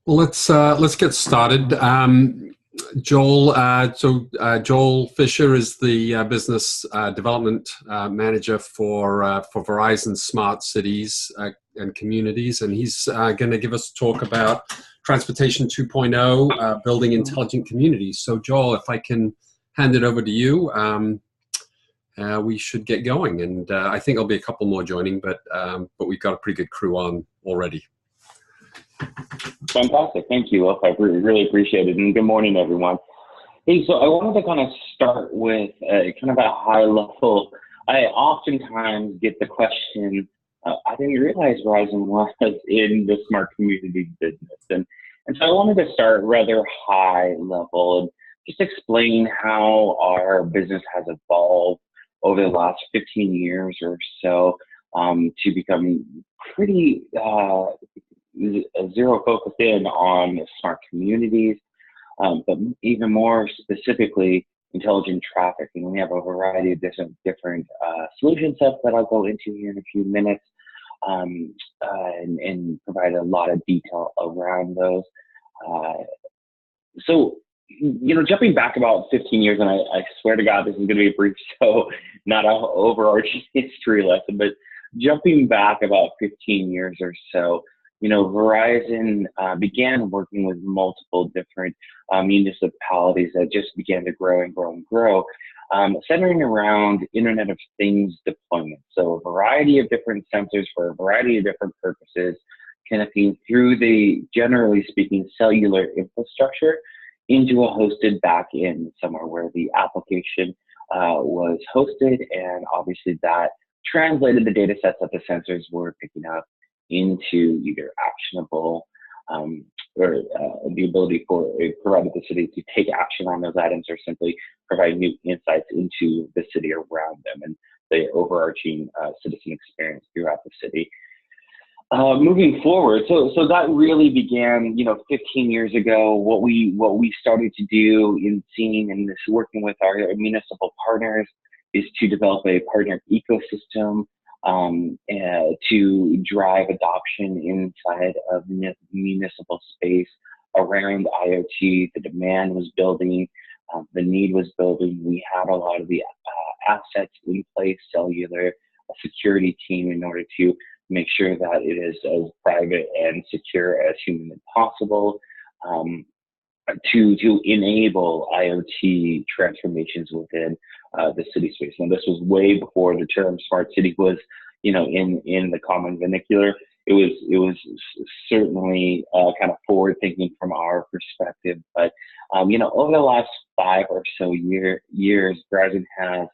Well, let's get started. Joel, Joel Fisher is the business development manager for Verizon Smart Cities and Communities, and he's going to give us a talk about Transportation 2.0, building intelligent communities. So, Joel, if I can hand it over to you, we should get going. And I think there'll be a couple more joining, but we've got a pretty good crew on already. Fantastic. Thank you, Wolf. I really appreciate it. And good morning, everyone. Hey, so I wanted to kind of start with kind of a high level. I oftentimes get the question, I didn't realize Verizon was in the smart community business. And so I wanted to start rather high level and just explain how our business has evolved over the last 15 years or so to become pretty zero focused in on smart communities, but even more specifically, intelligent traffic. And we have a variety of different solution sets that I'll go into here in a few minutes and provide a lot of detail around those. So, jumping back about 15 years, and I swear to God, this is going to be brief, so not an overarching history lesson, but jumping back about 15 years or so, Verizon began working with multiple different municipalities that just began to grow and grow and grow, centering around Internet of Things deployment. So a variety of different sensors for a variety of different purposes, connecting through the, generally speaking, cellular infrastructure into a hosted backend somewhere where the application was hosted, and obviously that translated the data sets that the sensors were picking up into either actionable or the ability for provided the city to take action on those items, or simply provide new insights into the city around them and the overarching citizen experience throughout the city. Moving forward, so that really began, 15 years ago. What we started to do in seeing and this working with our municipal partners is to develop a partner ecosystem to drive adoption inside of municipal space around IoT. The demand was building, the need was building. We had a lot of the assets in place, cellular, a security team, in order to make sure that it is as private and secure as humanly possible, to enable IoT transformations within the city space. Now, this was way before the term smart city was, in the common vernacular. It was certainly kind of forward thinking from our perspective. But over the last 5 or so years, Verizon has,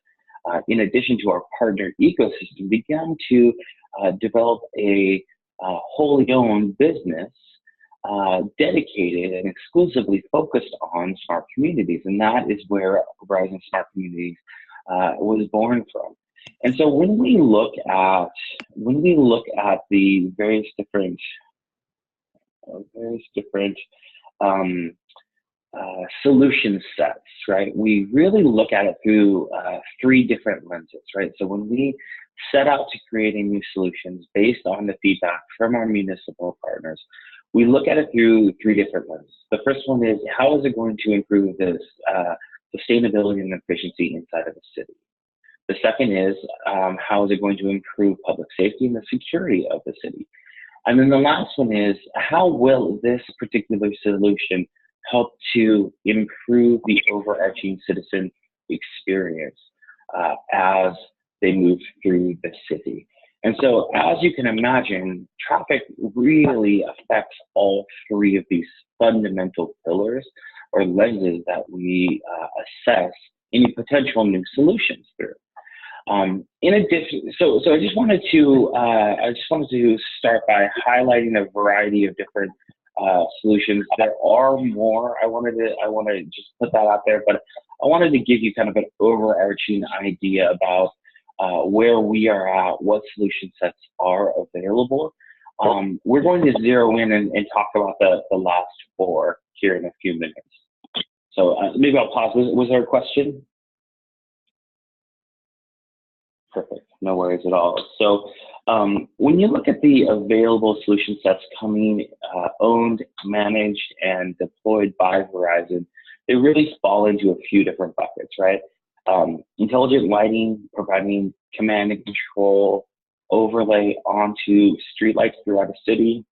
in addition to our partner ecosystem, begun to develop a wholly owned business dedicated and exclusively focused on smart communities, and that is where Verizon Smart Communities was born from. And so when we look at the various different solution sets, right? We really look at it through 3 different lenses, right? So when we set out to create new solutions based on the feedback from our municipal partners, we look at it through 3 different lenses. The first one is, how is it going to improve this sustainability and efficiency inside of the city? The second is, how is it going to improve public safety and the security of the city? And then the last one is, how will this particular solution help to improve the overarching citizen experience as they move through the city? And so, as you can imagine, traffic really affects all 3 of these fundamental pillars or lenses that we assess any potential new solutions through. In addition, so I just wanted to start by highlighting a variety of different solutions. There are more. I want to just put that out there, but I wanted to give you kind of an overarching idea about where we are at, what solution sets are available. We're going to zero in and talk about the last 4 here in a few minutes. So maybe I'll pause. Was there a question? Perfect. no worries at all. So when you look at the available solution sets coming, owned, managed, and deployed by Verizon, they really fall into a few different buckets, right? Intelligent lighting, providing command and control overlay onto streetlights throughout a city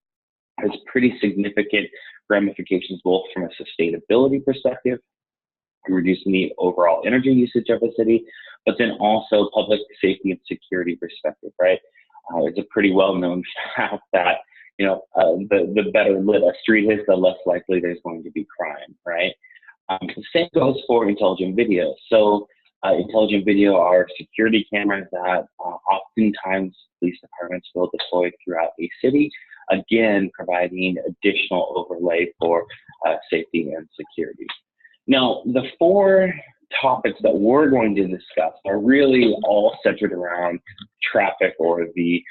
has pretty significant ramifications, both from a sustainability perspective, reducing the overall energy usage of a city, but then also public safety and security perspective, right? It's a pretty well-known fact that, you know, the better lit a street is, the less likely there's going to be crime, right? The same goes for intelligent video. So intelligent video are security cameras that oftentimes police departments will deploy throughout a city, again, providing additional overlay for safety and security. Now, the four topics that we're going to discuss are really all centered around traffic, or the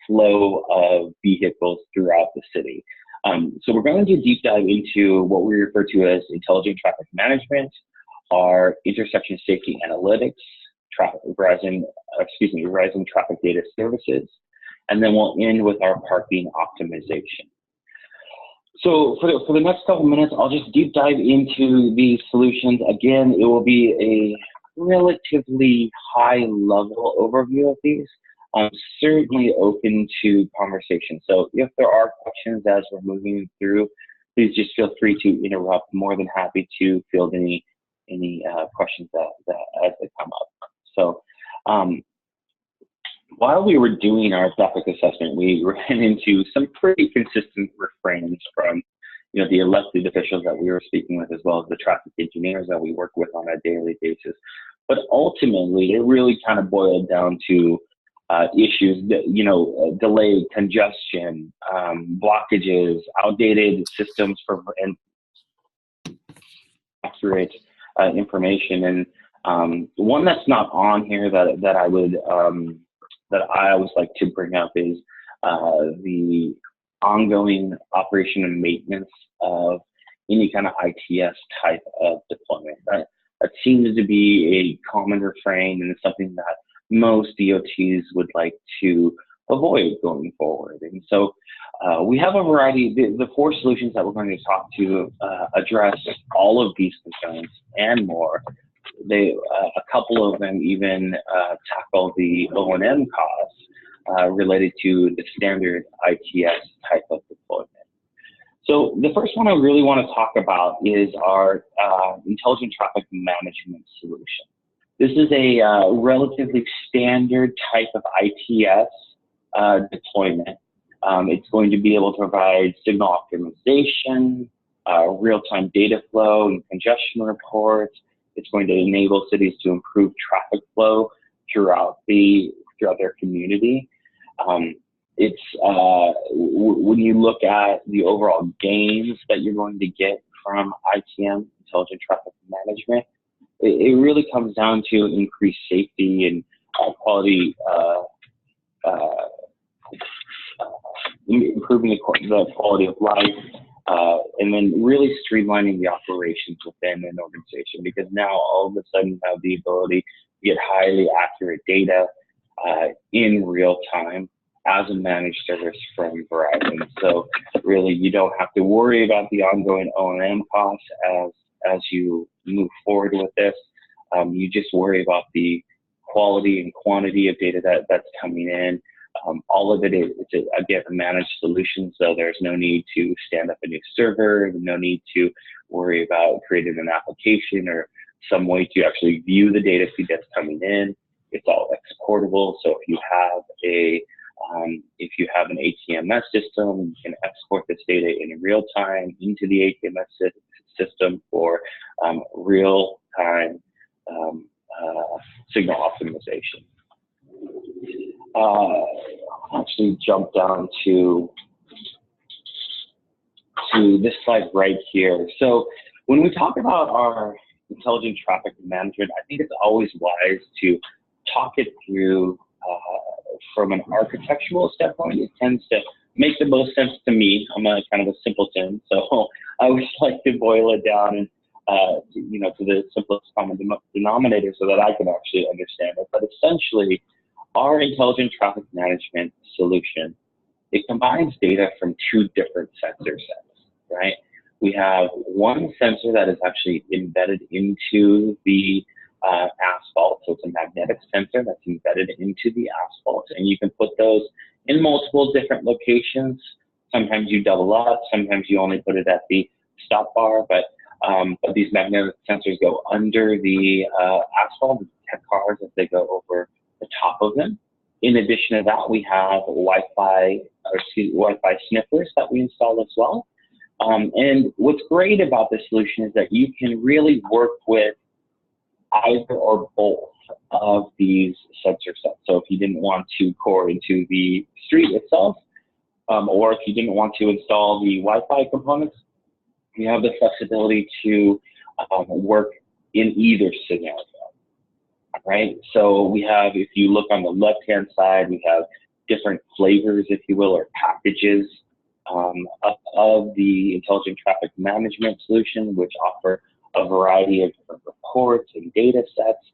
flow of vehicles throughout the city. So we're going to deep dive into what we refer to as intelligent traffic management, our intersection safety analytics, Verizon Traffic Data Services, and then we'll end with our parking optimization. So for the next couple minutes, I'll just deep dive into these solutions. Again, it will be a relatively high-level overview of these. I'm certainly open to conversation. So if there are questions as we're moving through, please just feel free to interrupt. More than happy to field any questions that as they come up. So while we were doing our traffic assessment, we ran into some pretty consistent refrains from, you know, the elected officials that we were speaking with, as well as the traffic engineers that we work with on a daily basis. But ultimately, it really kind of boiled down to issues that, you know, delay, congestion, blockages, outdated systems for and accurate information. And one that's not on here that I would that I always like to bring up is the ongoing operation and maintenance of any kind of ITS type of deployment. That seems to be a common refrain, and it's something that most DOTs would like to avoid going forward. And so we have a variety, the four solutions that we're going to talk to address all of these concerns and more. A couple of them even tackle the O&M costs related to the standard ITS type of deployment. So the first one I really want to talk about is our intelligent traffic management solution. This is a relatively standard type of ITS deployment. It's going to be able to provide signal optimization, real-time data flow and congestion reports. It's going to enable cities to improve traffic flow throughout their community. When you look at the overall gains that you're going to get from ITM, intelligent traffic management, it really comes down to increased safety and quality, improving the quality of life, and then really streamlining the operations within an organization, because now all of a sudden you have the ability to get highly accurate data in real time as a managed service from Verizon. So really you don't have to worry about the ongoing O&M costs as you move forward with this. You just worry about the quality and quantity of data that's coming in. All of it is, again, a managed solution, so there's no need to stand up a new server, no need to worry about creating an application or some way to actually view the data feed that's coming in. It's all exportable, so if you have an ATMS system, you can export this data in real time into the ATMS system for real-time signal optimization. I'll actually jump down to this slide right here. So when we talk about our intelligent traffic management, I think it's always wise to talk it through from an architectural standpoint. It tends to make the most sense to me. I'm a kind of a simpleton, so I always like to boil it down and to the simplest common denominator so that I can actually understand it. But essentially, our intelligent traffic management solution, it combines data from two different sensor sets, right? We have one sensor that is actually embedded into the asphalt. So it's a magnetic sensor that's embedded into the asphalt, and you can put those in multiple different locations. Sometimes you double up, sometimes you only put it at the stop bar, but these magnetic sensors go under the asphalt and detect cars as they go over the top of them. In addition to that, we have Wi-Fi sniffers that we install as well. And what's great about this solution is that you can really work with either or both of these sensor sets. So if you didn't want to core into the street itself, or if you didn't want to install the Wi-Fi components, you have the flexibility to work in either scenario, right? So we have, if you look on the left-hand side, we have different flavors, if you will, or packages of the intelligent traffic management solution, which offer a variety of different reports and data sets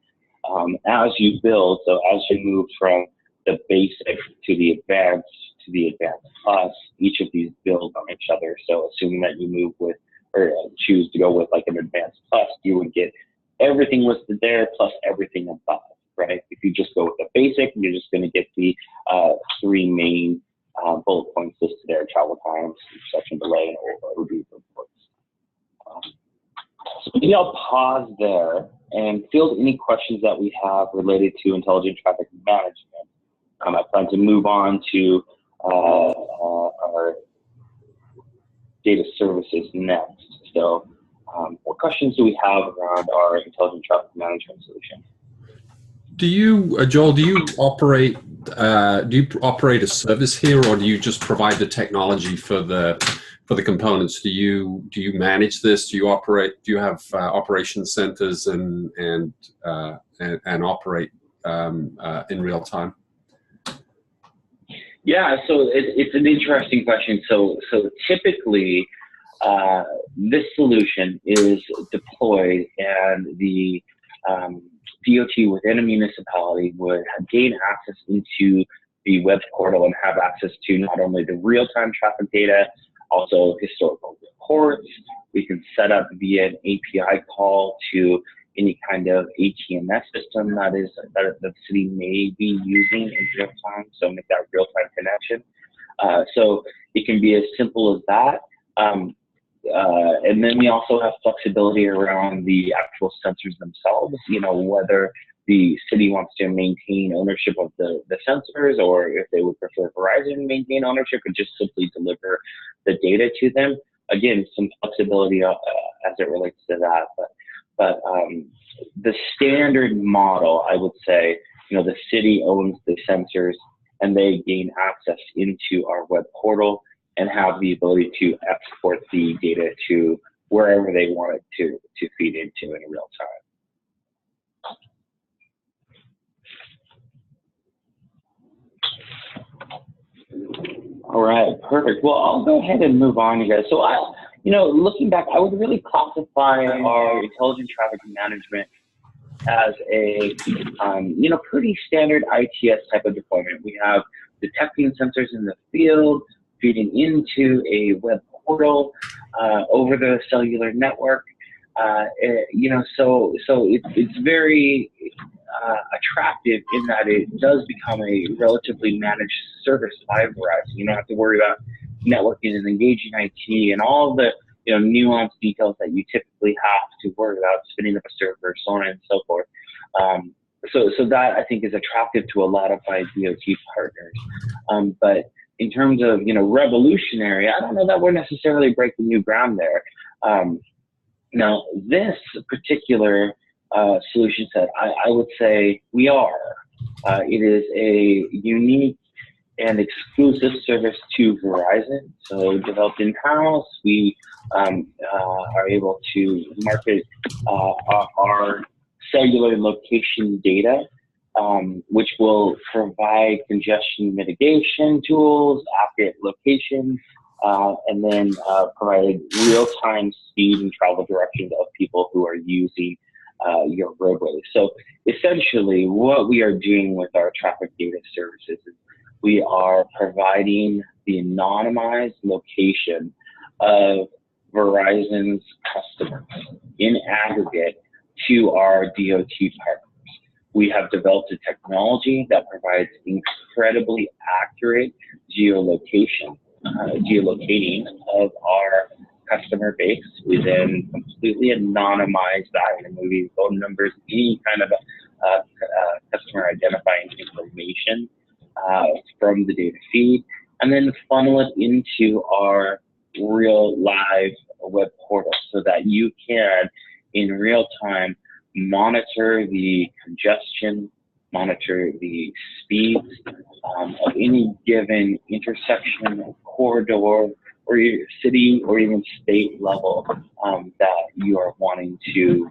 as you build. So as you move from the basic to the advanced plus, each of these build on each other. So assuming that you move with or choose to go with like an advanced plus, you would get everything listed there plus everything above, right? If you just go with the basic, you're just going to get the three main bullet points listed there: travel times, intersection delay, and OD reports. So maybe I'll pause there and field any questions that we have related to intelligent traffic management. I plan to move on to our data services next. So what questions do we have around our intelligent traffic management solution? Do you, Joel, do you operate a service here, or do you just provide the technology for the components? Do you manage this? Do you have operation centers and operate in real time? Yeah, so it's an interesting question. So typically, this solution is deployed, and the DOT within a municipality would gain access into the web portal and have access to not only the real-time traffic data, also historical reports. We can set up via an API call to any kind of ATMS system that the city may be using in real time, so make that real-time connection. So it can be as simple as that. And then we also have flexibility around the actual sensors themselves, you know, whether the city wants to maintain ownership of the sensors, or if they would prefer Verizon to maintain ownership and just simply deliver the data to them. Again, some flexibility as it relates to that. But the standard model, I would say, you know, the city owns the sensors and they gain access into our web portal and have the ability to export the data to wherever they want it to feed into in real time. All right, perfect. Well, I'll go ahead and move on, you guys. So looking back, I would really classify our intelligent traffic management as a, pretty standard ITS type of deployment. We have detecting sensors in the field, feeding into a web portal over the cellular network. So it's very attractive in that it does become a relatively managed service by Verizon. You don't have to worry about networking and engaging IT and all the nuanced details that you typically have to worry about, spinning up a server, so on and so forth. So that I think is attractive to a lot of my DOT partners. But in terms of revolutionary, I don't know that we're necessarily breaking new ground there. Now this particular solution set, I would say we are. It is a unique and exclusive service to Verizon. So developed in-house, we are able to market our cellular location data, which will provide congestion mitigation tools, accurate location, and then provide real-time speed and travel directions of people who are using your roadways. So essentially what we are doing with our traffic data services is we are providing the anonymized location of Verizon's customers in aggregate to our DOT partners. We have developed a technology that provides incredibly accurate geolocating of our customer base. We then completely anonymize that, removing phone numbers, any kind of customer identifying information from the data feed, and then funnel it into our real live web portal so that you can, in real time, monitor the congestion, monitor the speeds of any given intersection, corridor, or your city or even state level that you are wanting to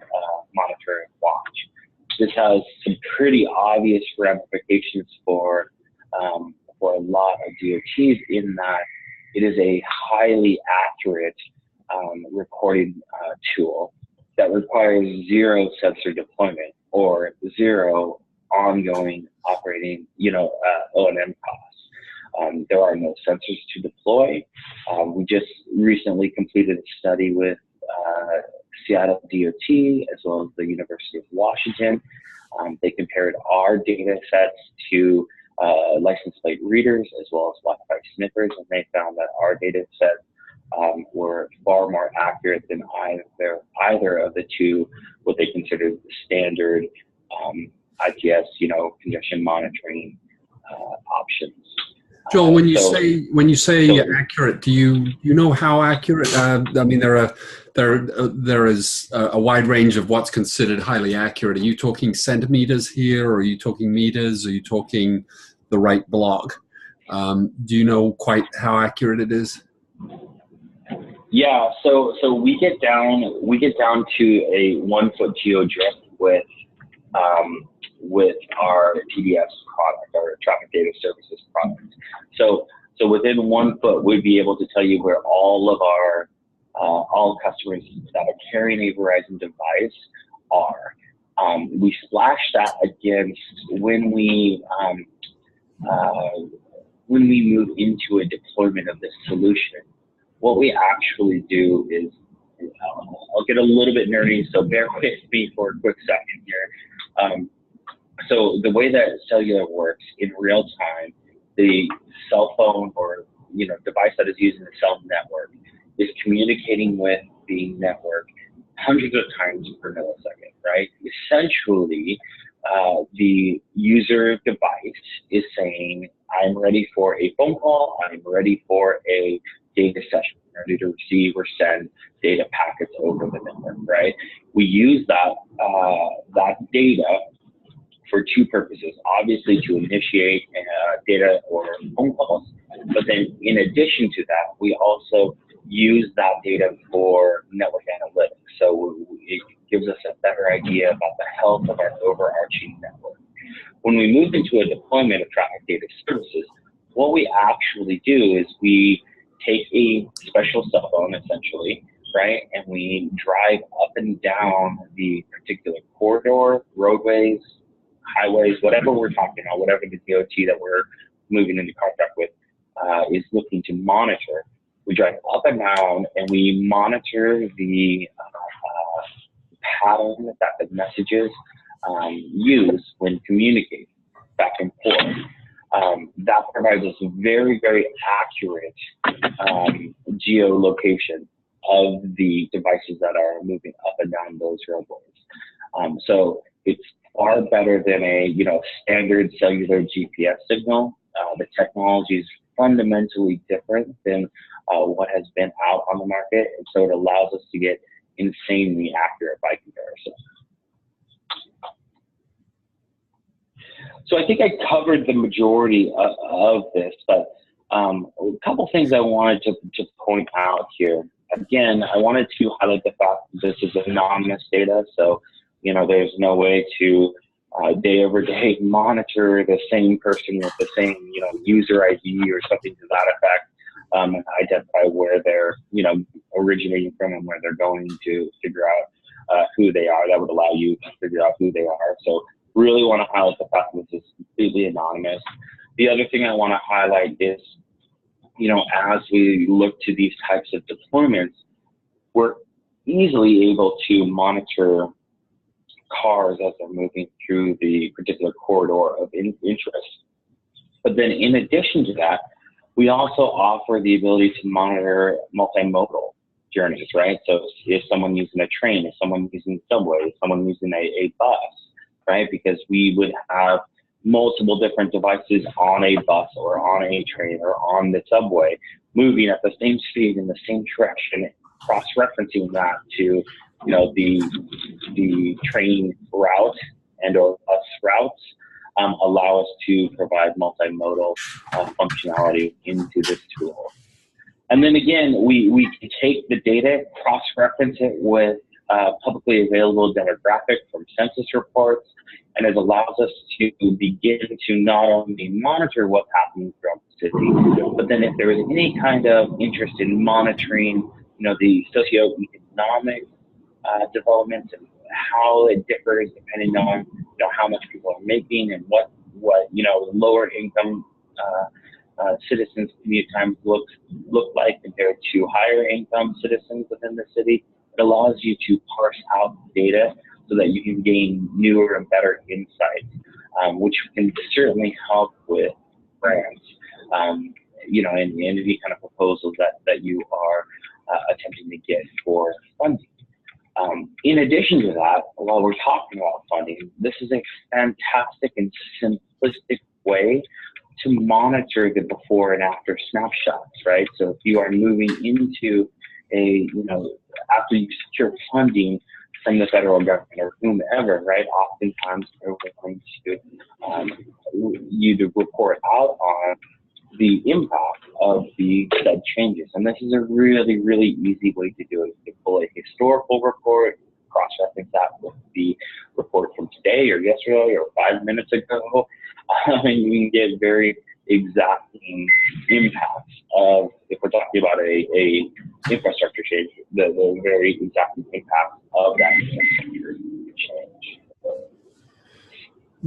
monitor and watch. This has some pretty obvious ramifications for a lot of DOTs in that it is a highly accurate recording tool that requires zero sensor deployment or zero ongoing operating, O&M costs. There are no sensors to deploy. We just recently completed a study with Seattle DOT as well as the University of Washington. They compared our data sets to license plate readers as well as Wi-Fi sniffers, and they found that our data sets were far more accurate than either of the two, what they considered the standard ITS, congestion monitoring options. Joel, when you say accurate, do you know how accurate? I mean, there is a wide range of what's considered highly accurate. Are you talking centimeters here, or are you talking meters? Are you talking the right block? Do you know quite how accurate it is? Yeah, so we get down to a 1 foot geo drift with our TDS product, our traffic data services product. So within 1 foot, we'd be able to tell you where all of our all customers that are carrying a Verizon device are. We splash that against when we move into a deployment of this solution. What we actually do is, I'll get a little bit nerdy, so bear with me for a quick second here. So the way that cellular works in real time, the cell phone or device that is using the cell network is communicating with the network hundreds of times per millisecond, right? Essentially, the user device is saying, I'm ready for a phone call, I'm ready for a data session, ready to receive or send data packets over the network, right? We use that data for two purposes. Obviously, to initiate data or phone calls, but then in addition to that, we also use that data for network analytics. So it gives us a better idea about the health of our overarching network. When we move into a deployment of traffic data services, what we actually do is we take a special cell phone, essentially, right? And we drive up and down the particular corridor, roadways, highways, whatever we're talking about, whatever the DOT that we're moving into contract with is looking to monitor. We drive up and down and we monitor the pattern that the messages use when communicating back and forth. That provides us very, very accurate geolocation of the devices that are moving up and down those roadways. So it's far better than a standard cellular GPS signal. The technology is fundamentally different than what has been out on the market, and so it allows us to get insanely accurate by comparison. So I think I covered the majority of this, but a couple things I wanted to point out here. Again, I wanted to highlight the fact that this is anonymous data, so there's no way to day over day monitor the same person with the same user ID or something to that effect, identify where they're originating from and where they're going to figure out who they are. That would allow you to figure out who they are. So really want to highlight the fact that this is completely anonymous. The other thing I want to highlight is, as we look to these types of deployments, we're easily able to monitor cars as they're moving through the particular corridor of interest. But then in addition to that, we also offer the ability to monitor multimodal journeys, right? So if someone using a train, if someone using subway, if someone using a bus, right? Because we would have multiple different devices on a bus or on a train or on the subway moving at the same speed in the same direction, cross-referencing that to the train route and or bus routes, allow us to provide multimodal functionality into this tool. And then again, we can take the data, cross-reference it with publicly available demographic from census reports, and it allows us to begin to not only monitor what's happening throughout the city, but then if there is any kind of interest in monitoring, the socioeconomic developments and how it differs depending on how much people are making and what lower income citizens commute times look like compared to higher income citizens within the city. It allows you to parse out data so that you can gain newer and better insights, which can certainly help with grants, and any kind of proposals that you are attempting to get for funding. In addition to that, while we're talking about funding, this is a fantastic and simplistic way to monitor the before and after snapshots, right? So if you are moving into after you secure funding from the federal government or whomever, right? Oftentimes they're going to report out on the impact of the said changes. And this is a really, really easy way to do it. You can pull a historical report, cross-reference that with the report from today or yesterday or 5 minutes ago, and you can get very exacting impacts of, if we're talking about a infrastructure change, the very exacting impact of that infrastructure change.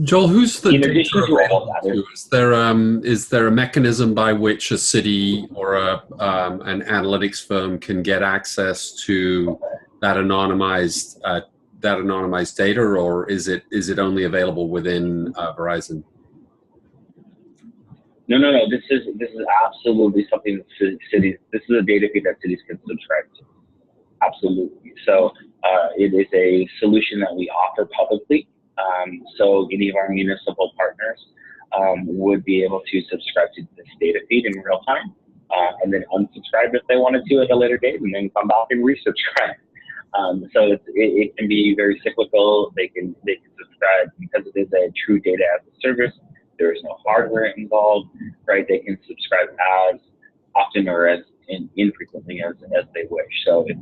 Joel, who's the in data addition to all that, is there a mechanism by which a city or an analytics firm can get access to that anonymized data, or is it only available within Verizon? No. This is absolutely something that cities. This is a data feed that cities can subscribe to. Absolutely. So it is a solution that we offer publicly. So any of our municipal partners would be able to subscribe to this data feed in real time, and then unsubscribe if they wanted to at a later date, and then come back and resubscribe. So it can be very cyclical. They can subscribe because it is a true data as a service. There is no hardware involved, right? They can subscribe as often or as infrequently as they wish. So if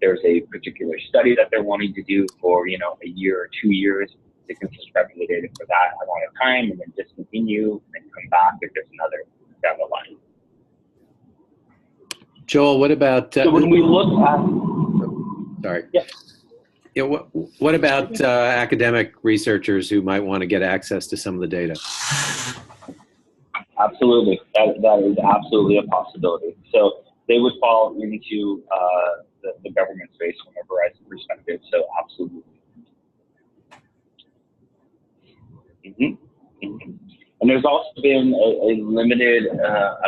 there's a particular study that they're wanting to do for a year or 2 years, they can subscribe to the data for that amount of time and then discontinue and then come back if there's another down the line. Joel, what about? So when we look at, sorry. Yeah. Yeah. What about academic researchers who might want to get access to some of the data? Absolutely, that is absolutely a possibility. So they would fall into the government space from a Verizon perspective. So absolutely. And there's also been a limited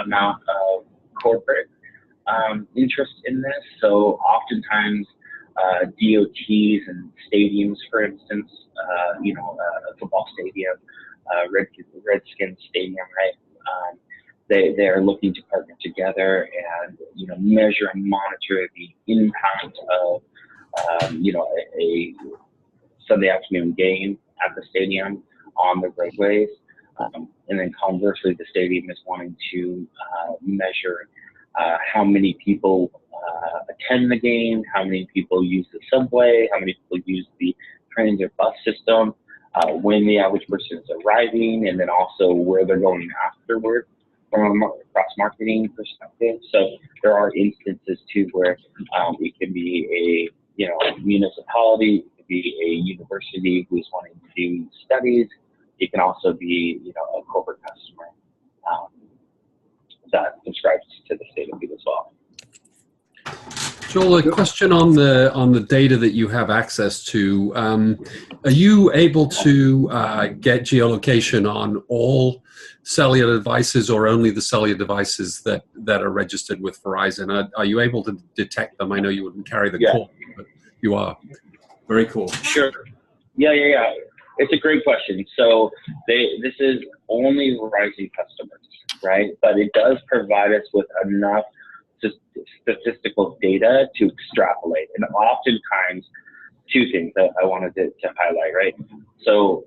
amount of corporate interest in this. So oftentimes DOTs and stadiums, for instance, a football stadium, Redskins Stadium, right? They are looking to partner together and measure and monitor the impact of a Sunday afternoon game at the stadium on the roadways, and then conversely, the stadium is wanting to measure how many people attend the game, how many people use the subway, how many people use the trains or bus system, when the average person is arriving, and then also where they're going afterward from a cross-marketing perspective. So there are instances too where it can be municipality, it could be a university who's wanting to do studies. It can also be, a corporate customer that subscribes to the state of feed as well. Joel, a question on the data that you have access to. Are you able to get geolocation on all cellular devices, or only the cellular devices that are registered with Verizon? Are you able to detect them? I know you wouldn't carry the call, but you are. Very cool. Sure. Yeah. It's a great question. So this is only Verizon customers, right? But it does provide us with enough statistical data to extrapolate. And oftentimes, two things that I wanted to highlight, right? So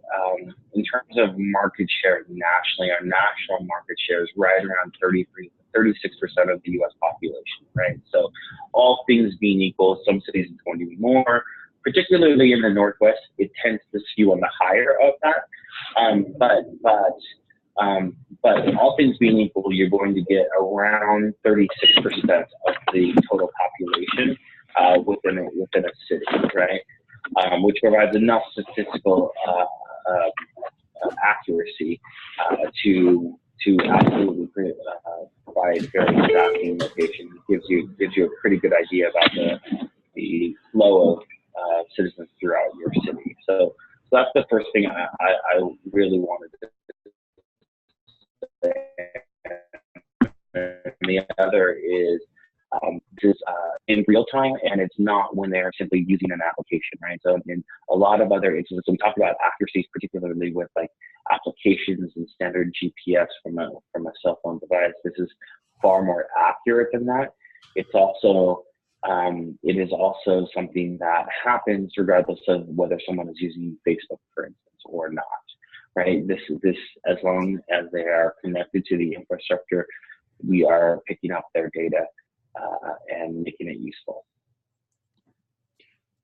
in terms of market share nationally, our national market share is right around 36% of the U.S. population, right? So all things being equal, some cities it's going to be more, particularly in the Northwest, it tends to skew on the higher of that. But all things being equal, you're going to get around 36% of the total population within a city, right? Which provides enough statistical accuracy to absolutely provide very tracking location. Gives you a pretty good idea about the flow of citizens throughout your city. So that's the first thing I really wanted to say. And the other is this in real time, and it's not when they're simply using an application, right? So in a lot of other instances, we talk about accuracies, particularly with like applications and standard GPS from a cell phone device. This is far more accurate than that. It's also it is also something that happens regardless of whether someone is using Facebook, for instance, or not, right? This as long as they are connected to the infrastructure, we are picking up their data and making it useful.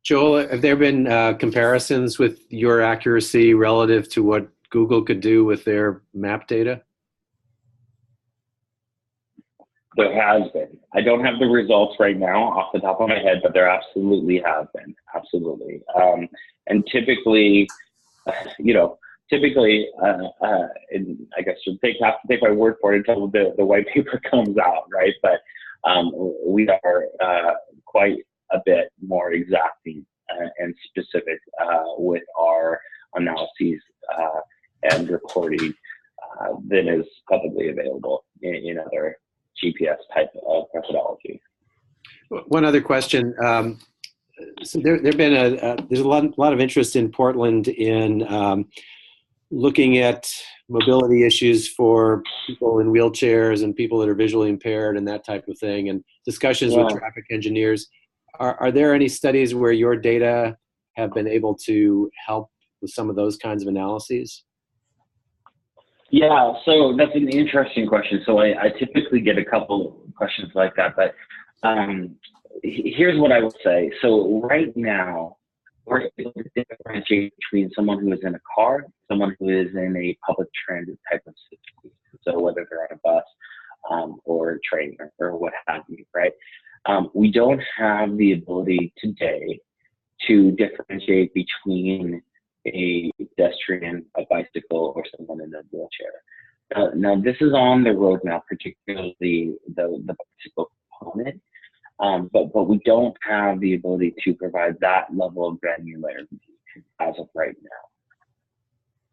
Joel, have there been comparisons with your accuracy relative to what Google could do with their map data? There has been. I don't have the results right now off the top of my head, but there absolutely have been. Absolutely. And typically, and I guess you'll have to take my word for it until the white paper comes out, right? But we are quite a bit more exacting and specific with our analyses and reporting than is publicly available in other GPS type of methodology. One other question. So there's a lot of interest in Portland in looking at mobility issues for people in wheelchairs and people that are visually impaired and that type of thing, and discussions with traffic engineers. Are there any studies where your data have been able to help with some of those kinds of analyses? Yeah, so that's an interesting question. So I typically get a couple questions like that, but here's what I would say. So right now, we're able to differentiate between someone who is in a car, someone who is in a public transit type of system. So whether they're on a bus or a train or what have you, right? We don't have the ability today to differentiate between a pedestrian, a bicycle, or someone in a wheelchair. Now, this is on the roadmap, particularly the bicycle component, but we don't have the ability to provide that level of granularity as of right now.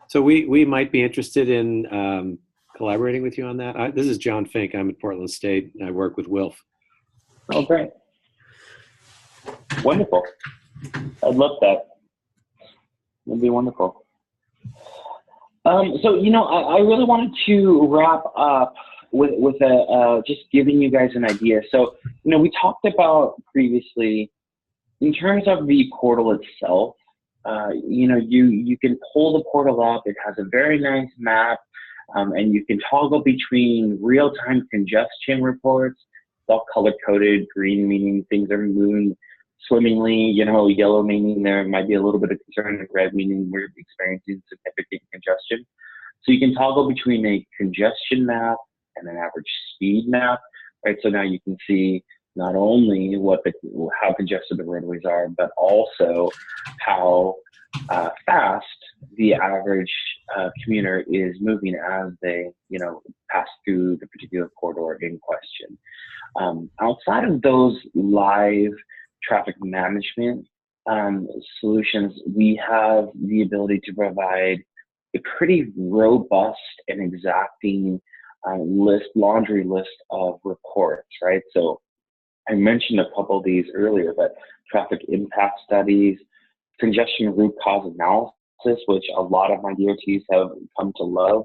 So we might be interested in collaborating with you on that. This is John Fink. I'm at Portland State, and I work with Wilf. Oh, great. Wonderful. I'd love that. That'd be wonderful. So, I really wanted to wrap up with just giving you guys an idea. So, we talked about previously, in terms of the portal itself, you can pull the portal up. It has a very nice map, and you can toggle between real-time congestion reports. It's all color-coded, green meaning things are moving swimmingly, yellow meaning there might be a little bit of concern, and red meaning we're experiencing significant congestion. So you can toggle between a congestion map and an average speed map, right? So now you can see, not only how congested the roadways are, but also how fast the average commuter is moving as they, pass through the particular corridor in question. Outside of those live traffic management solutions, we have the ability to provide a pretty robust and exacting laundry list of reports, right? So I mentioned a couple of these earlier, but traffic impact studies, congestion root cause analysis, which a lot of my DOTs have come to love.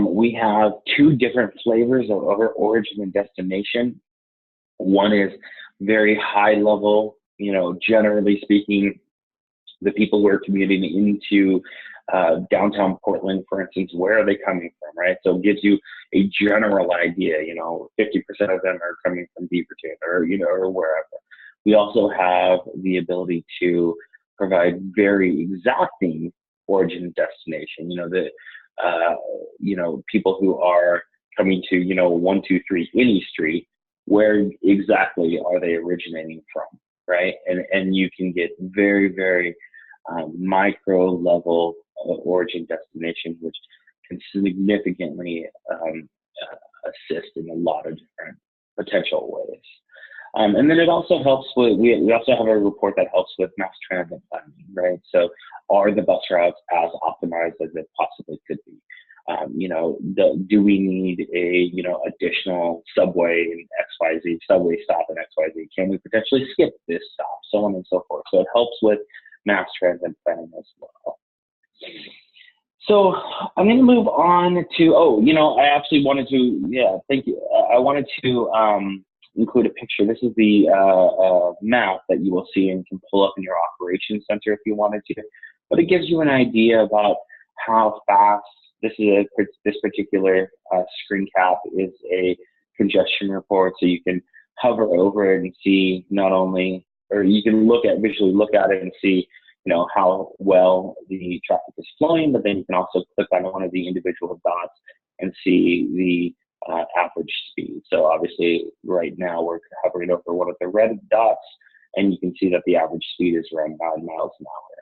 We have two different flavors of origin and destination. One is very high level, generally speaking, the people who are commuting into downtown Portland, for instance, where are they coming from, right? So it gives you a general idea, 50% of them are coming from Beaverton or wherever. We also have the ability to provide very exacting origin and destination, people who are coming to, 123 any street, where exactly are they originating from, right? And you can get very, very micro level origin destination, which can significantly assist in a lot of different potential ways. And then it also helps with, we also have a report that helps with mass transit planning, right? So are the bus routes as optimized as it possibly could be? Do we need a, additional subway stop in XYZ? Can we potentially skip this stop? So on and so forth. So it helps with mass transit planning as well. So I'm going to move on to, I actually wanted to, thank you. I wanted to include a picture. This is the map that you will see and can pull up in your operations center if you wanted to, but it gives you an idea about how fast this particular screen cap is a congestion report. So you can hover over it and see not only, or you can visually look at it and see, how well the traffic is flowing, but then you can also click on one of the individual dots and see the average speed. So obviously right now we're hovering over one of the red dots, and you can see that the average speed is around 9 miles an hour.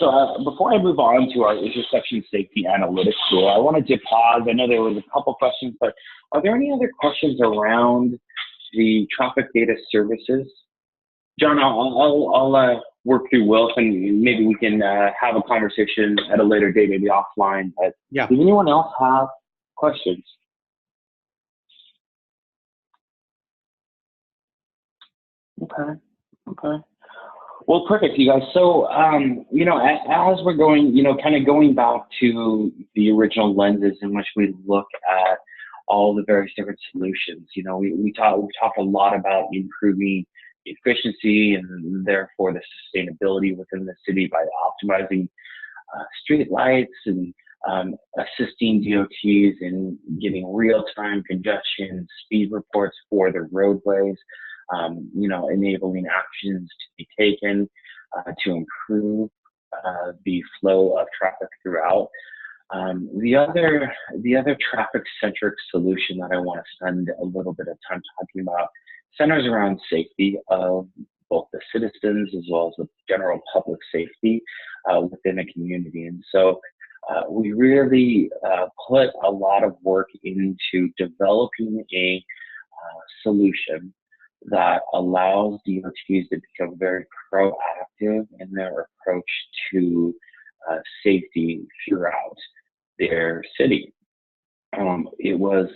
So before I move on to our intersection safety analytics tool, I wanted to pause. I know there was a couple questions, but are there any other questions around the traffic data services? John, I'll work through Wilf, and maybe we can have a conversation at a later date, maybe offline. But yeah. Does anyone else have questions? Okay. Well, perfect, you guys. So, as we're going, kind of going back to the original lenses in which we look at all the various different solutions, we talked a lot about improving efficiency and therefore the sustainability within the city by optimizing street lights and assisting DOTs in getting real-time congestion speed reports for the roadways, enabling actions to be taken to improve the flow of traffic throughout. The other traffic-centric solution that I want to spend a little bit of time talking about centers around safety of both the citizens as well as the general public safety within a community. And so we really put a lot of work into developing a solution that allows DOTs to become very proactive in their approach to safety throughout their city. It was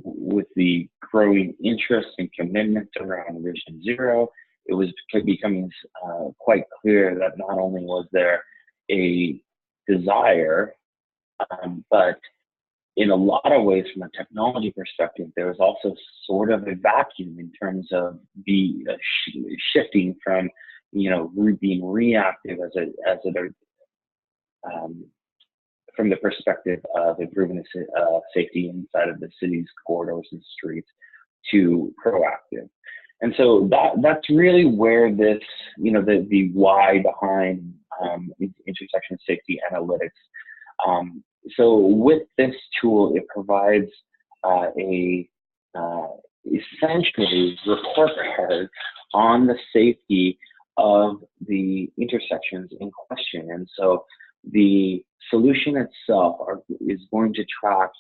with the growing interest and commitment around Vision Zero, it was becoming quite clear that not only was there a desire, but in a lot of ways, from a technology perspective, there was also sort of a vacuum in terms of the shifting from, being reactive from the perspective of improving safety inside of the city's corridors and streets to proactive. And so that's really where this, the why behind intersection safety analytics so with this tool, it provides essentially report card on the safety of the intersections in question. And so the solution itself is going to track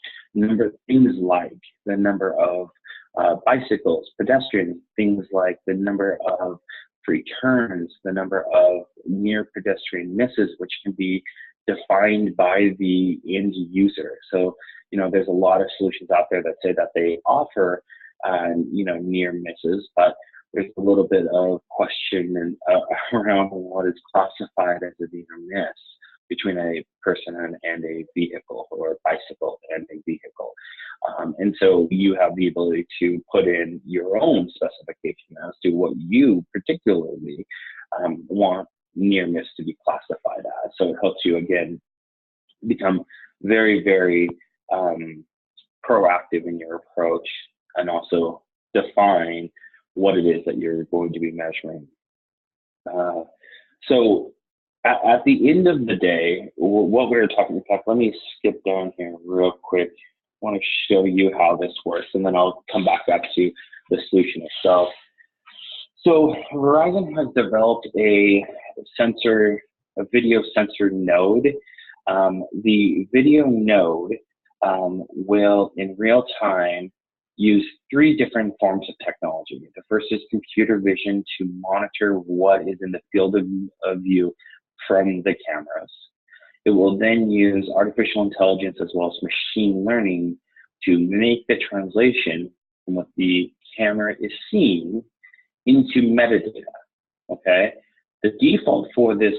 things like the number of bicycles, pedestrians, things like the number of free turns, the number of near pedestrian misses, which can be defined by the end user. So, there's a lot of solutions out there that say that they offer, near misses, but there's a little bit of question around what is classified as a near miss between a person and a vehicle, or a bicycle and a vehicle. And so you have the ability to put in your own specification as to what you particularly want near miss to be classified as. So it helps you, again, become very, very proactive in your approach, and also define what it is that you're going to be measuring. So at the end of the day, what we're talking about, let me skip down here real quick. I want to show you how this works, and then I'll come back up to the solution itself. So Verizon has developed a video sensor node. The video node will, in real time, use 3 different forms of technology. The first is computer vision to monitor what is in the field of view from the cameras. It will then use artificial intelligence as well as machine learning to make the translation from what the camera is seeing into metadata. Okay, the default for this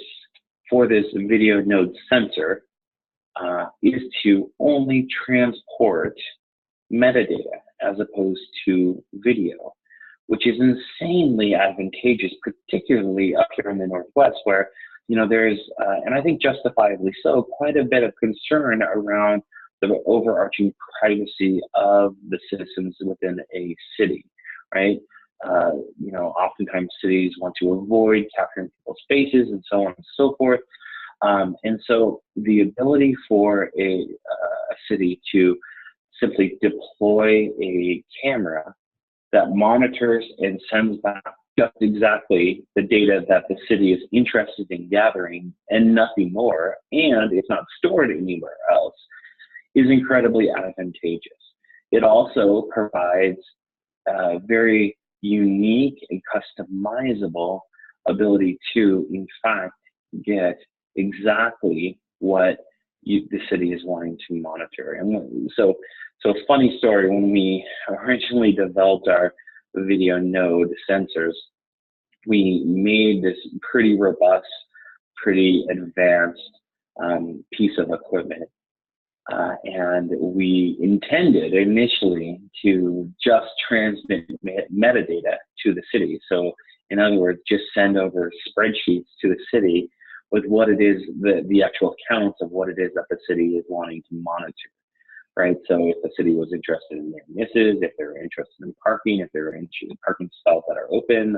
video node sensor is to only transport metadata as opposed to video, which is insanely advantageous, particularly up here in the Northwest, where there's, and I think justifiably so, quite a bit of concern around the overarching privacy of the citizens within a city, right? Oftentimes cities want to avoid capturing people's faces and so on and so forth. And so the ability for a city to simply deploy a camera that monitors and sends back just exactly the data that the city is interested in gathering and nothing more, and it's not stored anywhere else, is incredibly advantageous. It also provides a very unique and customizable ability to, in fact, get exactly what the city is wanting to monitor. And so funny story, when we originally developed our video node sensors, we made this pretty robust, pretty advanced piece of equipment. And we intended initially to just transmit metadata to the city. So in other words, just send over spreadsheets to the city with what it is, the actual counts of what it is that the city is wanting to monitor, right? So if the city was interested in near misses, if they're interested in parking, if they're interested in parking stalls that are open,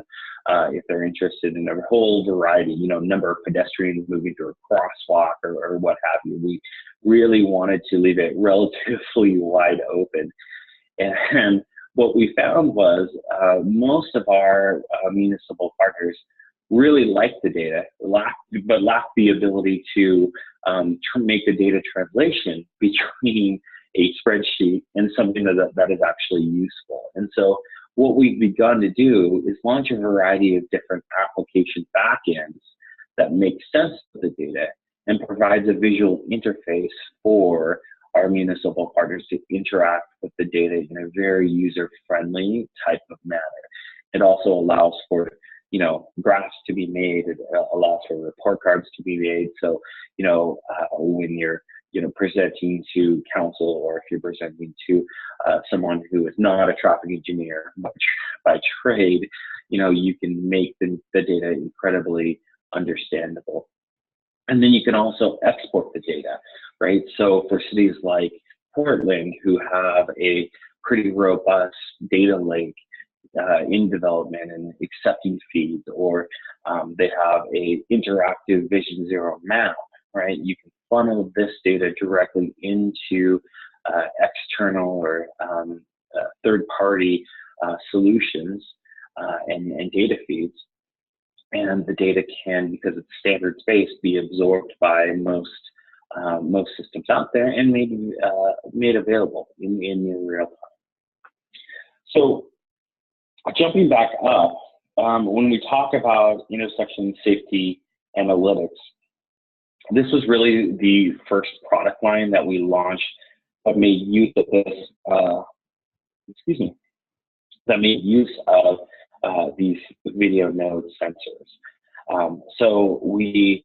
if they're interested in a whole variety, number of pedestrians moving through a crosswalk or what have you, we really wanted to leave it relatively wide open. And what we found was most of our municipal partners really liked the data, but lacked the ability to make the data translation between a spreadsheet and something that is actually useful. And so what we've begun to do is launch a variety of different application backends that make sense of the data and provides a visual interface for our municipal partners to interact with the data in a very user-friendly type of manner. It also allows for graphs to be made. It allows for report cards to be made. So, when you're, presenting to council, or if you're presenting to someone who is not a traffic engineer by trade, you can make the data incredibly understandable. And then you can also export the data, right? So for cities like Portland, who have a pretty robust data lake in development and accepting feeds, or they have a interactive Vision Zero map, right? You can funnel this data directly into external or third-party solutions and data feeds. And the data can, because it's standards-based, be absorbed by most systems out there and made available in near real time. So jumping back up, when we talk about intersection safety analytics, this was really the first product line that we launched that made use of this, that made use of these video node sensors. So we,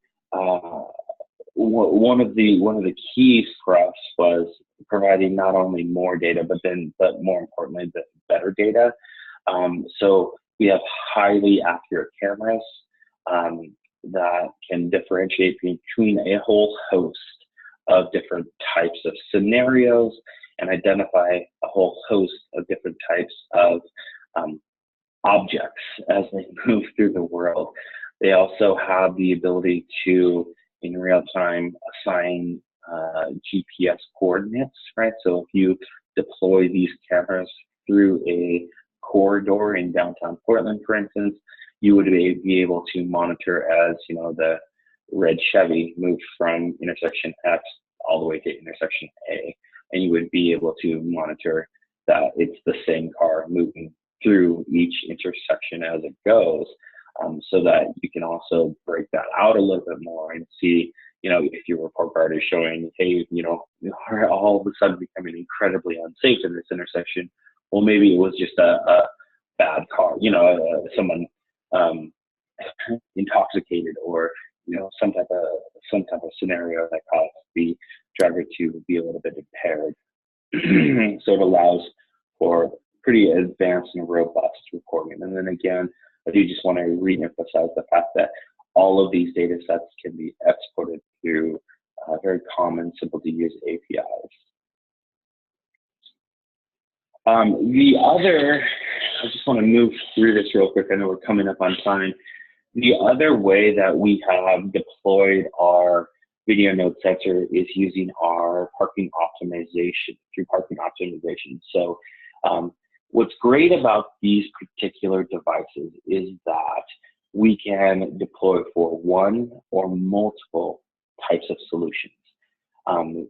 one of the keys for us was providing not only more data, but more importantly, the better data. So we have highly accurate cameras that can differentiate between a whole host of different types of scenarios and identify a whole host of different types of objects as they move through the world. They also have the ability to, in real time, assign GPS coordinates, right? So if you deploy these cameras through a corridor in downtown Portland, for instance, you would be able to monitor as, the red Chevy moved from intersection X all the way to intersection A, and you would be able to monitor that it's the same car moving through each intersection as it goes, so that you can also break that out a little bit more and see, if your report card is showing, hey, are all of a sudden becoming incredibly unsafe in this intersection. Well, maybe it was just a bad car, someone intoxicated, or some type of scenario that caused the driver to be a little bit impaired. So it allows for pretty advanced and robust reporting. And then again, I do just want to reemphasize the fact that all of these data sets can be exported through very common, simple to use APIs. I just want to move through this real quick. I know we're coming up on time. The other way that we have deployed our video node sensor is using our parking optimization, through parking optimization. So what's great about these particular devices is that we can deploy for one or multiple types of solutions.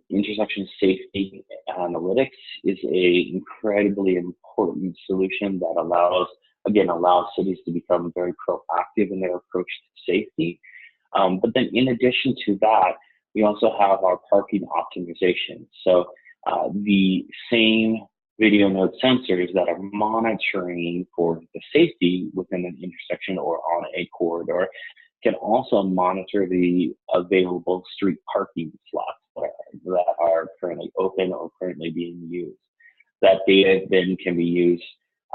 Intersection safety analytics is an incredibly important solution that allows cities to become very proactive in their approach to safety. But then in addition to that, we also have our parking optimization. So the same video node sensors that are monitoring for the safety within an intersection or on a corridor can also monitor the available street parking slots that are currently open or currently being used. That data then can be used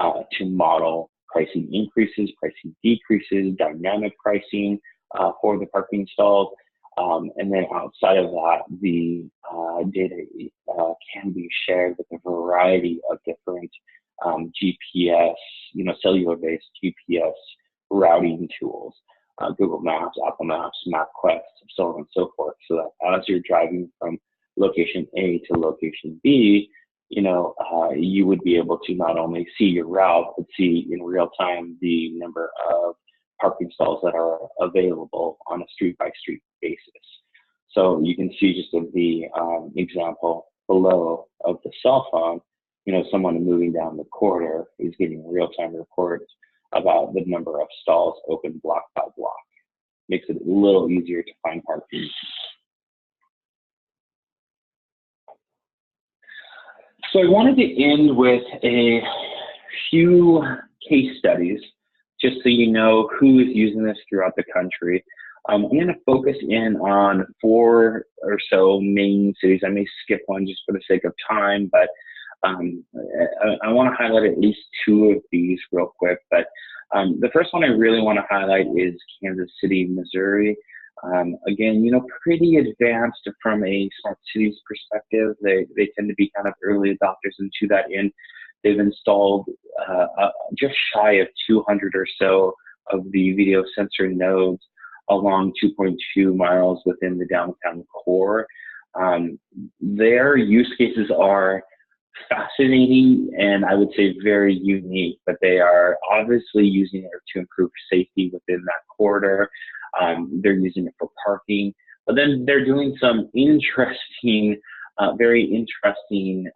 to model pricing increases, pricing decreases, dynamic pricing for the parking stalls. And then outside of that, the data can be shared with a variety of different GPS, cellular-based GPS routing tools, Google Maps, Apple Maps, MapQuest, so on and so forth. So that as you're driving from location A to location B, you would be able to not only see your route, but see in real time the number of parking stalls that are available on a street-by-street basis. So you can see just in the example below of the cell phone, someone moving down the corridor is getting real-time reports about the number of stalls open block by block. Makes it a little easier to find parking. So I wanted to end with a few case studies, just so you know who is using this throughout the country. I'm going to focus in on 4 or so main cities. I may skip one just for the sake of time, but I want to highlight at least 2 of these real quick. But the first one I really want to highlight is Kansas City, Missouri. Again, pretty advanced from a smart cities perspective. They tend to be kind of early adopters, and to that end, they've installed just shy of 200 or so of the video sensor nodes along 2.2 miles within the downtown core. Their use cases are fascinating and I would say very unique, but they are obviously using it to improve safety within that corridor. They're using it for parking, but then they're doing some interesting, very interesting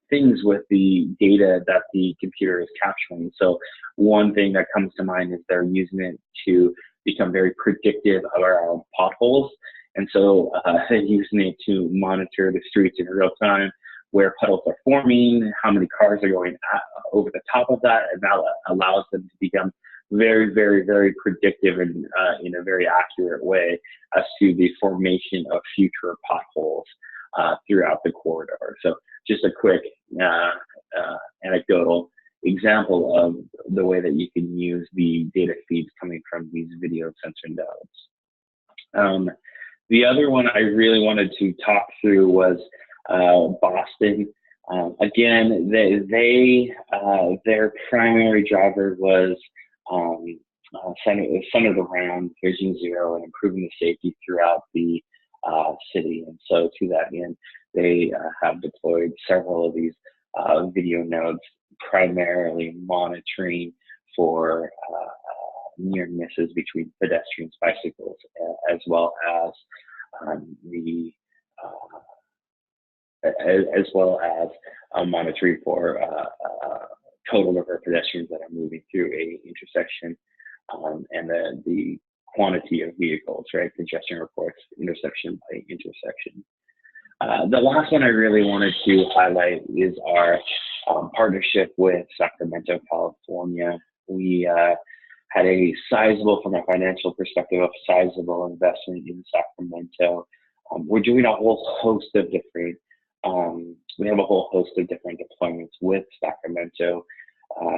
things with the data that the computer is capturing. So one thing that comes to mind is they're using it to become very predictive of our potholes. And so they're using it to monitor the streets in real time, where puddles are forming, how many cars are going over the top of that, and that allows them to become very, very, very predictive and in a very accurate way as to the formation of future potholes throughout the corridor. So just a quick anecdotal example of the way that you can use the data feeds coming from these video sensor nodes. The other one I really wanted to talk through was Boston. Again, their primary driver was centered around Vision Zero and improving the safety throughout the city. And so to that end, they have deployed several of these video nodes, primarily monitoring for near misses between pedestrians, bicycles, as well as monitoring for total number of pedestrians that are moving through a intersection, and the quantity of vehicles, right? Congestion reports, intersection by intersection. The last one I really wanted to highlight is our partnership with Sacramento, California. We had a sizable, from a financial perspective, a sizable investment in Sacramento. We're doing a whole host of different, we have a whole host of different deployments with Sacramento.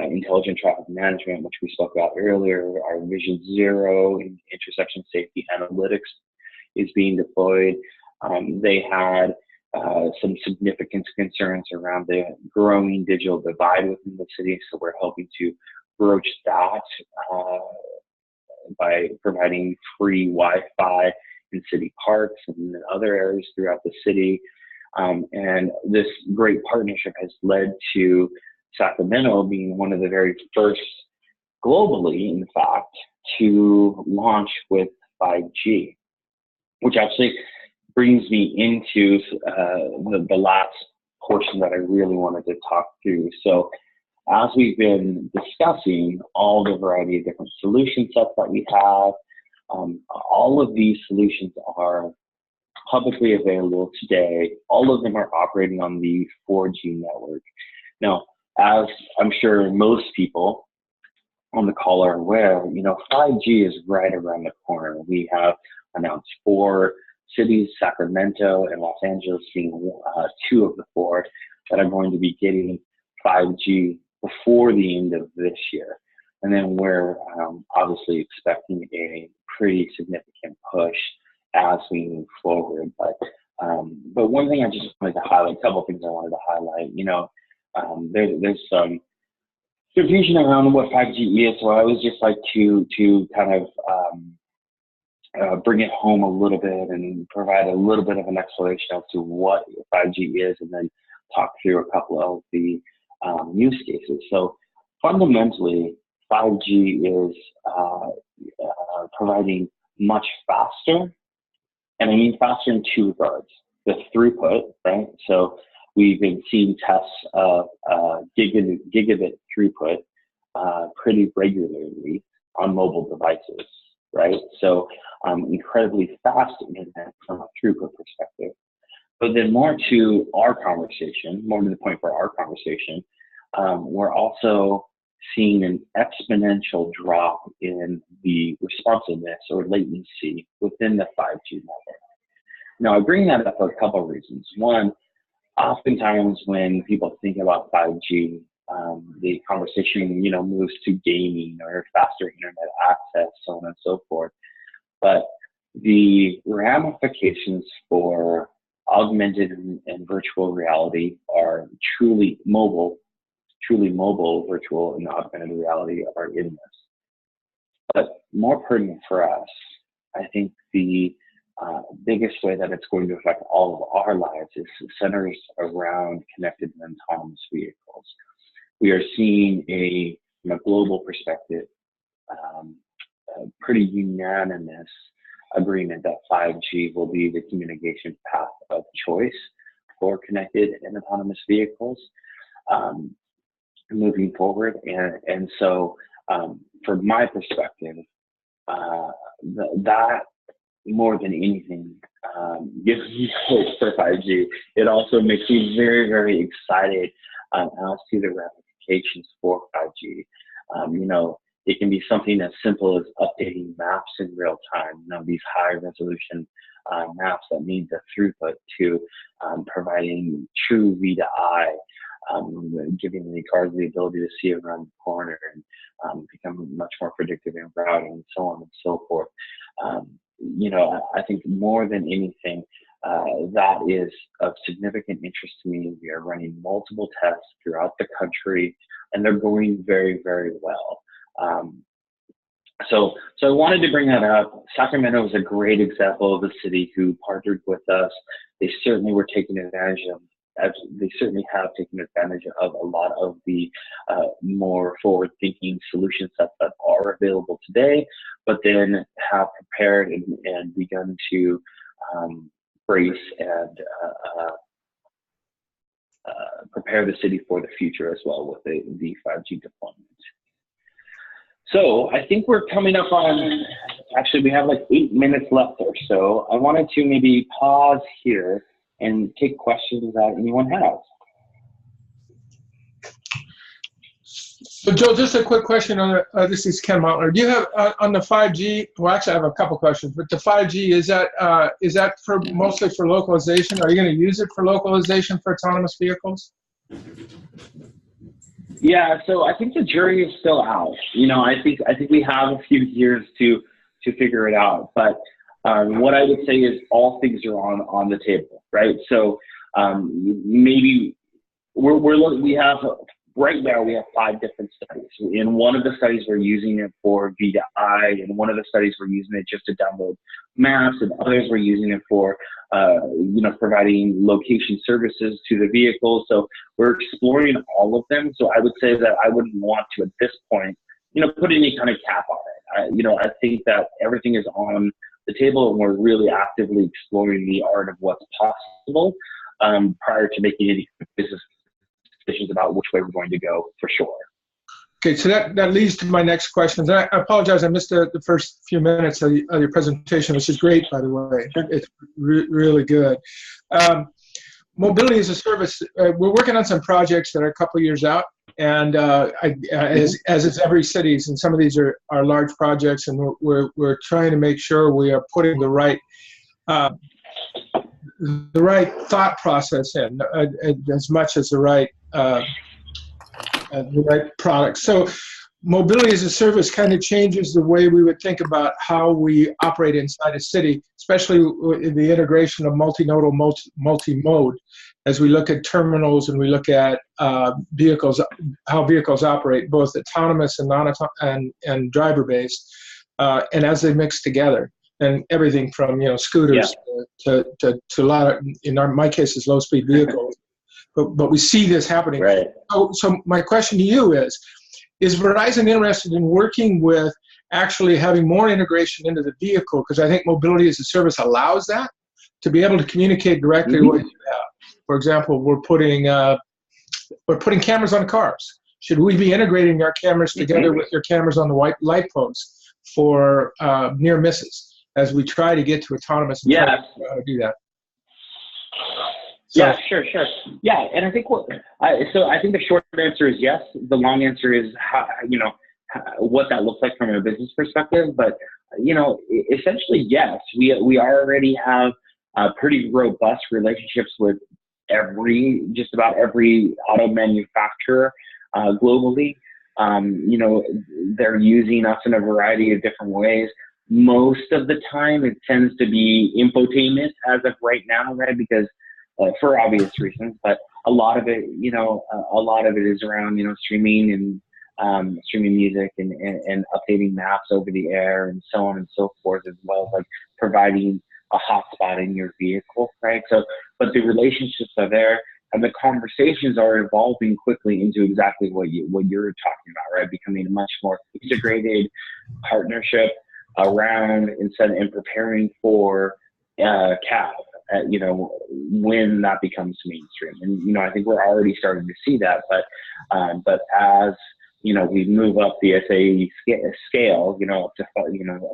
Intelligent traffic management, which we spoke about earlier, our Vision Zero intersection safety analytics is being deployed. They had some significant concerns around the growing digital divide within the city, so we're helping to broach that by providing free Wi-Fi in city parks and in other areas throughout the city. And this great partnership has led to Sacramento being one of the very first globally, in fact, to launch with 5G, which actually brings me into the last portion that I really wanted to talk through. So as we've been discussing all the variety of different solution sets that we have, all of these solutions are publicly available today. All of them are operating on the 4G network. Now, as I'm sure most people on the call are aware, 5G is right around the corner. We have announced 4 cities, Sacramento and Los Angeles being 2 of the 4, that are going to be getting 5G before the end of this year. And then we're obviously expecting a pretty significant push as we move forward. But one thing I just wanted to highlight, a couple of things I wanted to highlight, there's some confusion around what 5G is, so I always just like to kind of bring it home a little bit and provide a little bit of an explanation as to what 5G is, and then talk through a couple of the use cases. So fundamentally, 5G is providing much faster, and I mean faster in 2 regards. The throughput, right? So we've been seeing tests of gigabit throughput pretty regularly on mobile devices, right? So incredibly fast internet from a throughput perspective. But then more to our conversation, more to the point for our conversation, we're also seeing an exponential drop in the responsiveness or latency within the 5G network. Now, I bring that up for a couple of reasons. One, oftentimes when people think about 5G, the conversation, moves to gaming or faster internet access, so on and so forth. But the ramifications for augmented and virtual reality are truly mobile, virtual, and augmented reality are in this. But more pertinent for us, I think the biggest way that it's going to affect all of our lives is centers around connected and autonomous vehicles. We are seeing from a global perspective, a pretty unanimous agreement that 5G will be the communication path of choice for connected and autonomous vehicles moving forward. And so from my perspective, that more than anything gives me hope for 5G. It also makes me very, very excited as to the ramifications for 5G. It can be something as simple as updating maps in real time, these high resolution maps that need the throughput, to providing true V2I, giving the cars the ability to see around the corner and become much more predictive in routing and so on and so forth. I think more than anything, that is of significant interest to me. We are running multiple tests throughout the country, and they're going very, very well. So I wanted to bring that up. Sacramento is a great example of a city who partnered with us. They certainly were taking advantage of, they certainly have taken advantage of a lot of the more forward-thinking solution sets that are available today, but then have prepared and begun to brace and prepare the city for the future as well with the 5G deployment. So I think we're coming up on, actually we have like 8 minutes left or so. I wanted to maybe pause here and take questions that anyone has. So Joe, just a quick question on this is Ken Montler. Do you have on the 5G? Well, actually, I have a couple questions. But the 5G, is that for mostly for localization? Are you going to use it for localization for autonomous vehicles? Yeah, so I think the jury is still out. I think we have a few years to figure it out. But what I would say is all things are on the table, right? So maybe we have. Right now, we have 5 different studies. In one of the studies, we're using it for V2I. In one of the studies, we're using it just to download maps. And others, we're using it for, providing location services to the vehicle. So we're exploring all of them. So I would say that I wouldn't want to, at this point, put any kind of cap on it. I think that everything is on the table, and we're really actively exploring the art of what's possible prior to making any business decisions about which way we're going to go, for sure. Okay, so that leads to my next question. I apologize, I missed the first few minutes of your presentation, which is great, by the way. Sure. It's really good. Mobility as a service, we're working on some projects that are a couple of years out, and as is every cities, and some of these are large projects, and we're trying to make sure we are putting the right thought process in, as much as the right product. So mobility as a service kind of changes the way we would think about how we operate inside a city, especially in the integration of multimodal, multi-mode, as we look at terminals and we look at vehicles, how vehicles operate, both autonomous and and driver-based, and as they mix together. And everything from scooters to a lot of, in my case, is low-speed vehicles. But we see this happening. Right. So my question to you is Verizon interested in working with actually having more integration into the vehicle? Because I think mobility as a service allows that, to be able to communicate directly what you have. For example, we're putting cameras on cars. Should we be integrating our cameras together with your cameras on the white light posts for near misses, as we try to get to autonomous and try to do that? Yeah, sure. Yeah, and I think I think the short answer is yes. The long answer is how, what that looks like from a business perspective. But essentially, yes, we already have pretty robust relationships with just about every auto manufacturer globally. They're using us in a variety of different ways. Most of the time, it tends to be infotainment as of right now, right? Because for obvious reasons, but a lot of it, is around, streaming and streaming music and updating maps over the air and so on and so forth, as well as like providing a hotspot in your vehicle, right? So, but the relationships are there, and the conversations are evolving quickly into exactly what you're talking about, right? Becoming a much more integrated partnership around instead and preparing for CAB, when that becomes mainstream. And I think we're already starting to see that, but as we move up the SAE scale, up to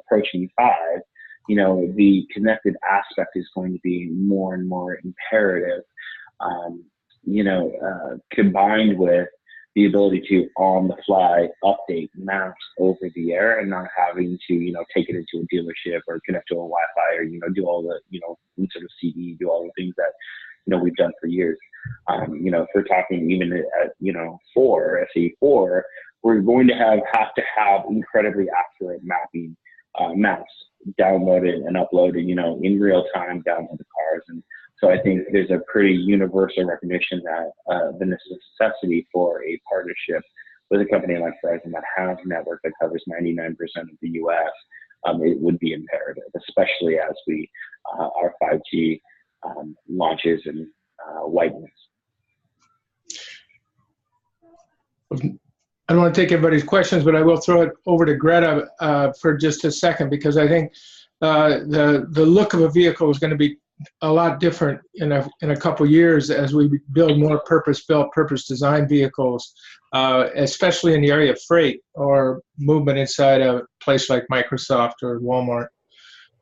approaching 5. The connected aspect is going to be more and more imperative, combined with the ability to on the fly update maps over the air and not having to, take it into a dealership or connect to a Wi-Fi or, do all the, sort of CD, do all the things that, we've done for years. If we're talking even at, 4, SE4, we're going to have to have incredibly accurate mapping, maps downloaded and uploaded, in real time down to the cars. And so I think there's a pretty universal recognition that the necessity for a partnership with a company like Verizon that has a network that covers 99% of the U.S., it would be imperative, especially as our 5G launches and widens. I don't want to take everybody's questions, but I will throw it over to Greta for just a second, because I think the look of a vehicle is going to be a lot different in a couple years as we build more purpose-built, purpose-designed vehicles, especially in the area of freight or movement inside a place like Microsoft or Walmart.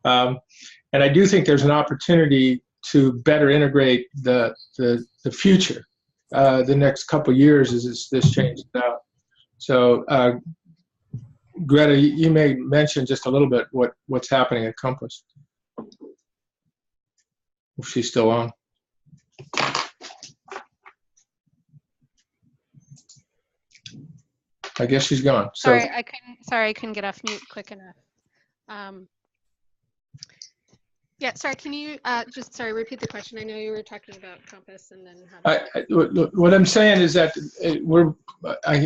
And I do think there's an opportunity to better integrate the future the next couple years as this changes out. So, Greta, you may mention just a little bit what's happening at Compass, if she's still on. I guess she's gone. So. Sorry, I couldn't get off mute quick enough. Yeah, sorry, can you repeat the question? I know you were talking about Compass and then how what I'm saying is that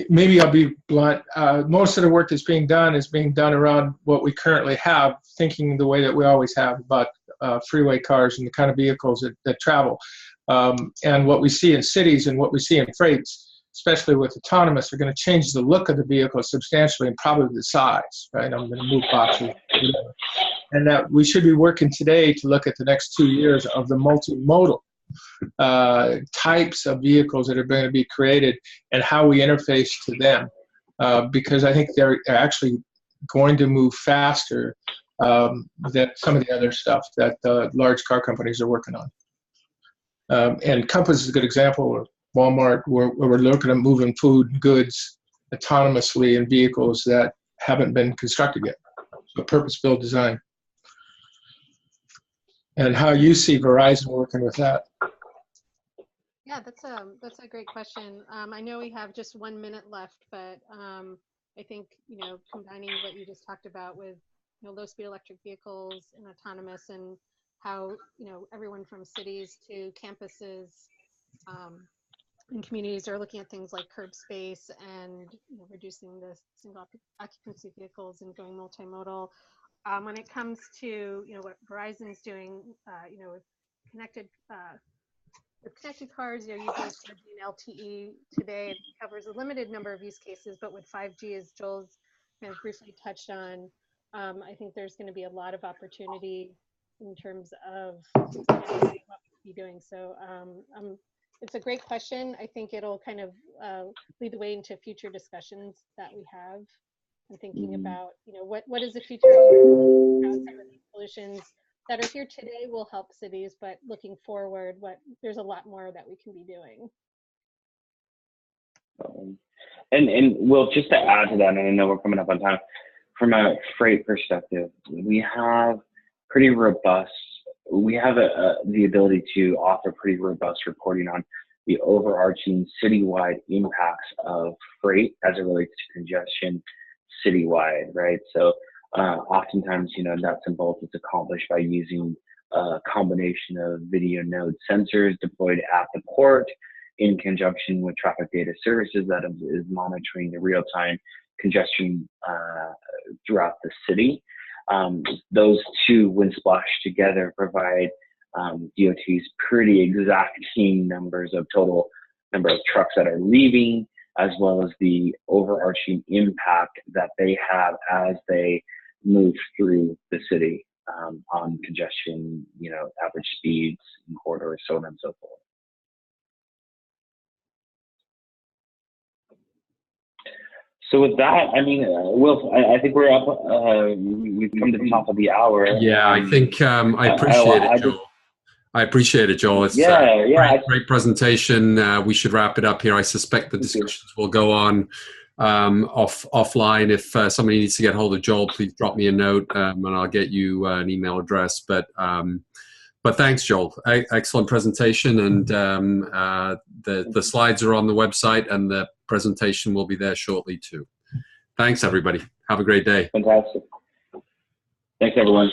maybe I'll be blunt. Most of the work that's being done is being done around what we currently have, thinking the way that we always have about freeway cars and the kind of vehicles that travel. And what we see in cities and what we see in freights, especially with autonomous, are going to change the look of the vehicle substantially and probably the size, right? I'm going to move boxes, whatever. And that we should be working today to look at the next 2 years of the multimodal types of vehicles that are going to be created and how we interface to them, because I think they're actually going to move faster than some of the other stuff that large car companies are working on. And Compass is a good example, or Walmart, where we're looking at moving food and goods autonomously in vehicles that haven't been constructed yet. So purpose-built design. And how you see Verizon working with that? Yeah, that's a great question. I know we have just 1 minute left, but I think combining what you just talked about with low-speed electric vehicles and autonomous, and how everyone from cities to campuses and communities are looking at things like curb space and reducing the single occupancy vehicles and going multimodal. When it comes to what Verizon's doing, with connected cars, using 4G and LTE today, it covers a limited number of use cases. But with 5G, as Joel's kind of briefly touched on, I think there's going to be a lot of opportunity in terms of what we'll be doing. So it's a great question. I think it'll kind of lead the way into future discussions that we have. And thinking about, what is the future of how some of these solutions that are here today will help cities, but looking forward, there's a lot more that we can be doing. And Will, just to add to that, and I know we're coming up on time, from a freight perspective, we have pretty robust, the ability to offer pretty robust reporting on the overarching citywide impacts of freight as it relates to congestion citywide, right? So oftentimes, nuts and bolts is accomplished by using a combination of video node sensors deployed at the port in conjunction with traffic data services that is monitoring the real-time congestion throughout the city. Those two, when splashed together, provide DOT's pretty exacting numbers of total number of trucks that are leaving, as well as the overarching impact that they have as they move through the city on congestion, average speeds and corridors, so on and so forth. So with that, I mean, Will, I think we're up. We've come to the top of the hour. Yeah, I think I appreciate it, Joel. I appreciate it, Joel. It's great presentation. We should wrap it up here. I suspect the discussions will go on offline. If somebody needs to get hold of Joel, please drop me a note and I'll get you an email address. But thanks, Joel. Excellent presentation, and the slides are on the website, and the presentation will be there shortly too. Thanks, everybody. Have a great day. Fantastic. Thanks, everyone.